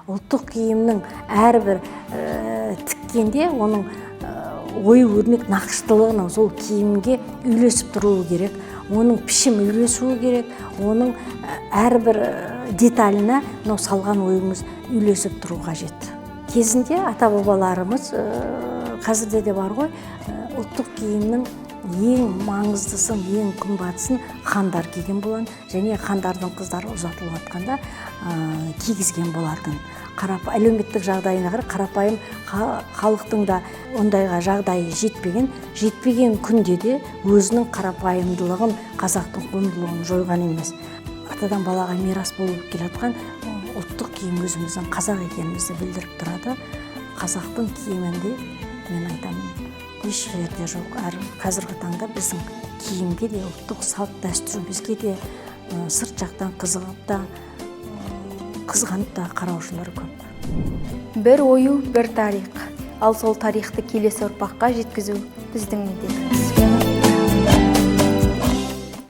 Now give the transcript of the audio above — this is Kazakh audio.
Ұлттық киімнің әрбір тіккенде оның ою өрнек нақыштылығының сол киімге үйлесіп тұруы керек. Оның пішім үйлесуі керек. Оның әрбір деталіне салған ойымыз үйлесіп тұру қажет. Кезінде ата-бабаларымыз, қазірде де бар ғой, ұлттық киімнің ең маңыздысын, ең қымбатысын хандар киген болған, және хандардың қыздары ұзатылып жатқанда кигізген болатын. Әлеуметтік жағдайына қарай қарапайым халықтың да ондайға жағдайы жетпеген күнде де өзінің қарапайымдылығын, қазақтың құндылығын жойған емес. Атадан балаға мирас болып келе жатқан ұлттық киім өзіміздің қазақ екенімізді білдіріп тұрады. Қазақтың киімінде мен айтамын, еш жерде жоқ. Қазіргі таңда біздің киімге де, ұлттық салт дәстүрімізге де сырт жақтан қызғанып та қараушылар көп. Бір ою, бір тарих. Ал сол тарихты келесі ұрпаққа жеткізу біздің міндетіміз.